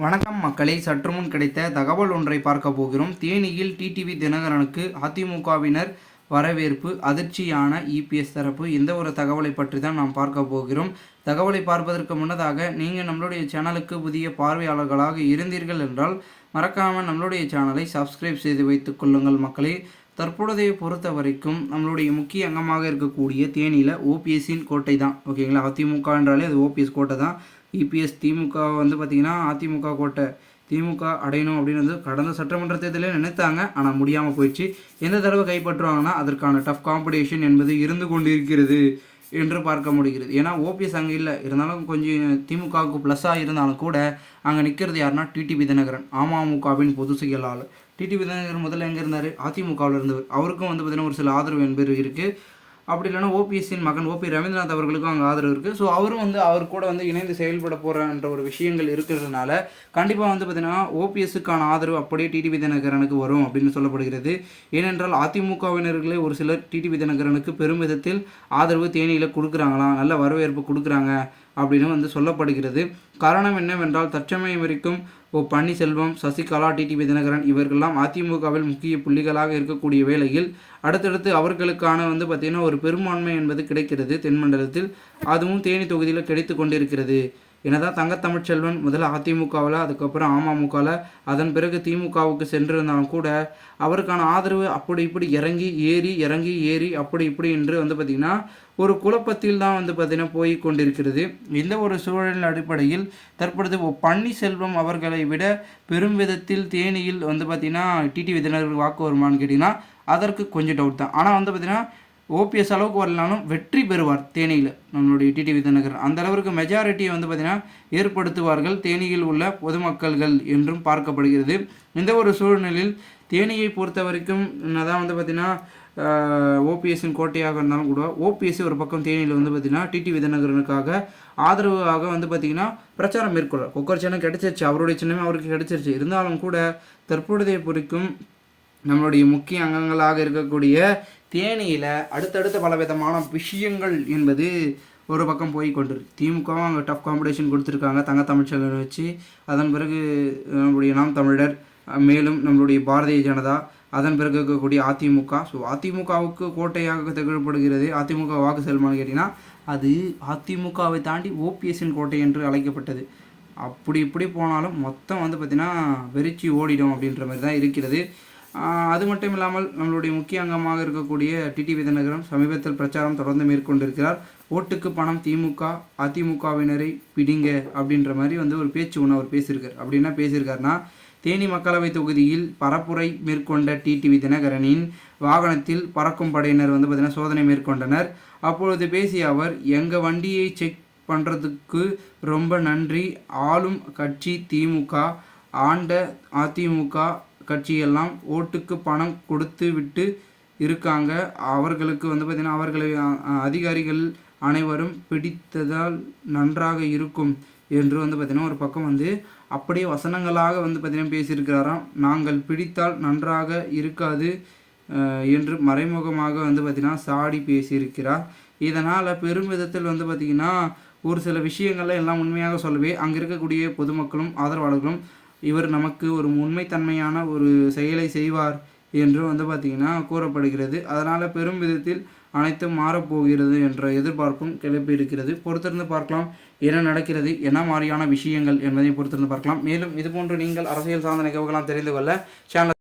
வணக்கம் மக்களே, சற்று முன் கிடைத்த தகவல் ஒன்றை பார்க்க போகிறோம். தேனியில் டிடிவி தினகரனுக்கு அதிமுகவினர் வரவேற்பு, அதிர்ச்சியான இபிஎஸ் தரப்பு. இந்த ஒரு தகவலை பற்றி தான் நாம் பார்க்க போகிறோம். தகவலை பார்ப்பதற்கு முன்னதாக நீங்கள் நம்மளுடைய சேனலுக்கு புதிய பார்வையாளர்களாக இருந்தீர்கள் என்றால் மறக்காமல் நம்மளுடைய சேனலை சப்ஸ்கிரைப் செய்து வைத்துக் கொள்ளுங்கள் மக்களே. தற்பொழுதைய பொறுத்த வரைக்கும் நம்மளுடைய முக்கிய அங்கமாக இருக்கக்கூடிய தேனியில் ஓபிஎஸ்ஸின் கோட்டை தான். ஓகேங்களா, அதிமுக என்றாலே அது ஓபிஎஸ் கோட்டை தான். இபிஎஸ் திமுக பார்த்திங்கன்னா அதிமுக கோட்டை, திமுக அடையணும் அப்படின்னு கடந்த சட்டமன்ற தேர்தலே நினைத்தாங்க. ஆனால் முடியாமல் போயிடுச்சு. எந்த தடவை கைப்பற்றுவாங்கன்னா அதற்கான டஃப் காம்படிஷன் என்பது இருந்து கொண்டிருக்கிறது என்று பார்க்க முடிகிறது. ஏன்னா ஓபிஎஸ் அங்கே இல்லை, இருந்தாலும் கொஞ்சம் திமுகவுக்கு ப்ளஸ்ஸாக இருந்தாலும் கூட அங்கே நிற்கிறது யாருன்னா டிடிவி தினகரன், அமமுகவின் பொதுச் செயலாளர். டிடிவி தினகரன் முதல்ல எங்கே இருந்தார்? அதிமுகவில் இருந்தவர். அவருக்கும் பார்த்திங்கன்னா ஒரு சில ஆதரவு என்பது இருக்குது. அப்படி இல்லைனா ஓபிஎஸ்ஸின் மகன் ஓபி ரவீந்திரநாத் அவர்களுக்கும் அங்கே ஆதரவு இருக்குது. ஸோ அவரும் அவர் கூட இணைந்து செயல்பட போகிறன்ற ஒரு விஷயங்கள் இருக்கிறதுனால கண்டிப்பாக பார்த்திங்கன்னா ஓபிஎஸ்ஸுக்கான ஆதரவு அப்படியே டிடிவி தினகரனுக்கு வரும் அப்படின்னு சொல்லப்படுகிறது. ஏனென்றால் அதிமுகவினர்களே ஒரு சிலர் டிடிவி தினகரனுக்கு பெரும் விதத்தில் ஆதரவு தேனியில் கொடுக்குறாங்களாம், நல்ல வரவேற்பு கொடுக்குறாங்க அப்படின்னு சொல்லப்படுகிறது. காரணம் என்னவென்றால் தற்சமயம் வரைக்கும் பன்னீர்செல்வம், சசிகலா, டிடிவி தினகரன் இவர்களெல்லாம் அதிமுகவில் முக்கிய புள்ளிகளாக இருக்கக்கூடிய வேளையில் அடுத்தடுத்து அவர்களுக்கான பார்த்திங்கன்னா ஒரு பெரும்பான்மை என்பது கிடைக்கிறது தென்மண்டலத்தில். அதுவும் தேனி தொகுதியில் கிடைத்து கொண்டிருக்கிறது. என்னதான் தங்கத்தமிழ்ச்செல்வன் முதல்ல அதிமுகவில், அதுக்கப்புறம் அமமுகவில், அதன் பிறகு திமுகவுக்கு சென்றிருந்தாலும் கூட அவருக்கான ஆதரவு அப்படி இப்படி இறங்கி ஏறி அப்படி இப்படி என்று பார்த்திங்கன்னா ஒரு குழப்பத்தில் தான் பார்த்திங்கன்னா போய் கொண்டிருக்கிறது. இந்த ஒரு சூழலின் அடிப்படையில் தற்பொழுது பன்னீர்செல்வம் அவர்களை விட பெரும் விதத்தில் தேனியில் பார்த்திங்கன்னா டிடிவி தினகரனுக்கு வாக்கு வருமானு கேட்டிங்கன்னா அதற்கு கொஞ்சம் டவுட் தான். ஆனால் பார்த்திங்கன்னா ஓபிஎஸ் அளவுக்கு வரலாலும் வெற்றி பெறுவார் தேனியில் நம்மளுடைய டிடிவி தினகரன். அந்த அளவுக்கு மெஜாரிட்டியை பார்த்திங்கன்னா ஏற்படுத்துவார்கள் தேனியில் உள்ள பொதுமக்கள்கள் என்றும் பார்க்கப்படுகிறது. இந்த ஒரு சூழ்நிலையில் தேனியை பொறுத்த வரைக்கும் என்னதான் பார்த்திங்கன்னா ஓபிஎஸ்ஸின் கோட்டையாக இருந்தாலும் கூட ஓபிஎஸ் ஒரு பக்கம் தேனியில் பார்த்திங்கன்னா டிடிவி தினகரனுக்காக ஆதரவாக பார்த்திங்கன்னா பிரச்சாரம் மேற்கொள்ளார். கொக்கர் சின்னம் கிடைச்சிருச்சு, அவருடைய சின்னமே அவருக்கு கிடைச்சிருச்சு. இருந்தாலும் கூட தற்பொழுதைய பொறுக்கும் நம்மளுடைய முக்கிய அங்கங்களாக இருக்கக்கூடிய தேனியில் அடுத்தடுத்த பலவிதமான விஷயங்கள் என்பது ஒரு பக்கம் போய் கொண்டிருக்கு. திமுகவும் அங்கே டஃப் காம்படிஷன் கொடுத்துருக்காங்க தங்கத்தமிழ்ச்செல்வனை வச்சு. அதன் பிறகு நம்மளுடைய நாம் தமிழர், மேலும் நம்மளுடைய பாரதிய ஜனதா, அதன் பிறகு இருக்கக்கூடிய அதிமுக. ஸோ அதிமுகவுக்கு கோட்டையாக திகழப்படுகிறது. அதிமுக வாக்கு செல்மான்னு கேட்டிங்கன்னா அது அதிமுகவை தாண்டி ஓபிஎஸ்ஸின் கோட்டை என்று அழைக்கப்பட்டது. அப்படி இப்படி போனாலும் மொத்தம் பார்த்திங்கன்னா வெறிச்சி ஓடிடும் அப்படின்ற மாதிரி தான் இருக்கிறது. அது மட்டும் இல்லாமல் நம்மளுடைய முக்கிய அங்கமாக இருக்கக்கூடிய டிடிவி தினகரன் சமீபத்தில் பிரச்சாரம் தொடர்ந்து மேற்கொண்டிருக்கிறார். ஓட்டுக்கு பணம் திமுக, அதிமுகவினரை பிடிங்க அப்படின்ற மாதிரி ஒரு பேச்சு ஒன்று அவர் பேசியிருக்கார். அப்படின்னா பேசியிருக்காருன்னா தேனி மக்களவை தொகுதியில் பரப்புரை மேற்கொண்ட டிடிவி தினகரனின் வாகனத்தில் பறக்கும் படையினர் பார்த்திங்கன்னா சோதனை மேற்கொண்டனர். அப்பொழுது பேசிய அவர், எங்கள் வண்டியை செக் பண்ணுறதுக்கு ரொம்ப நன்றி. ஆளும் கட்சி திமுக, ஆண்ட அதிமுக கட்சியெல்லாம் ஓட்டுக்கு பணம் கொடுத்து விட்டு இருக்காங்க. அவர்களுக்கு பார்த்திங்கன்னா அவர்களை அதிகாரிகள் அனைவரும் பிடித்ததால் நன்றாக இருக்கும் என்று பார்த்திங்கன்னா ஒரு பக்கம் அப்படியே வசனங்களாக பார்த்திங்கன்னா பேசியிருக்கிறாராம். நாங்கள் பிடித்தால் நன்றாக இருக்காது என்று மறைமுகமாக பார்த்திங்கன்னா சாடி பேசியிருக்கிறார். இதனால் பெரும் விதத்தில் பார்த்திங்கன்னா ஒரு சில விஷயங்கள்ல எல்லாம் உண்மையாக சொல்லவே அங்கே இருக்கக்கூடிய பொதுமக்களும் ஆதரவாளர்களும் இவர் நமக்கு ஒரு உண்மைத்தன்மையான ஒரு செயலை செய்வார் என்று பார்த்திங்கன்னா கூறப்படுகிறது. அதனால் பெரும் விதத்தில் அனைத்தும் மாறப்போகிறது என்ற எதிர்பார்ப்பும் கிளப்பி இருக்கிறது. பொறுத்திருந்து பார்க்கலாம் என்ன நடக்கிறது, என்ன மாதிரியான விஷயங்கள் என்பதை பொறுத்திருந்து பார்க்கலாம். மேலும் இதுபோன்று நீங்கள் அரசியல் சார்ந்த நிகழ்வுகளாம் தெரிந்து கொள்ள சேனல்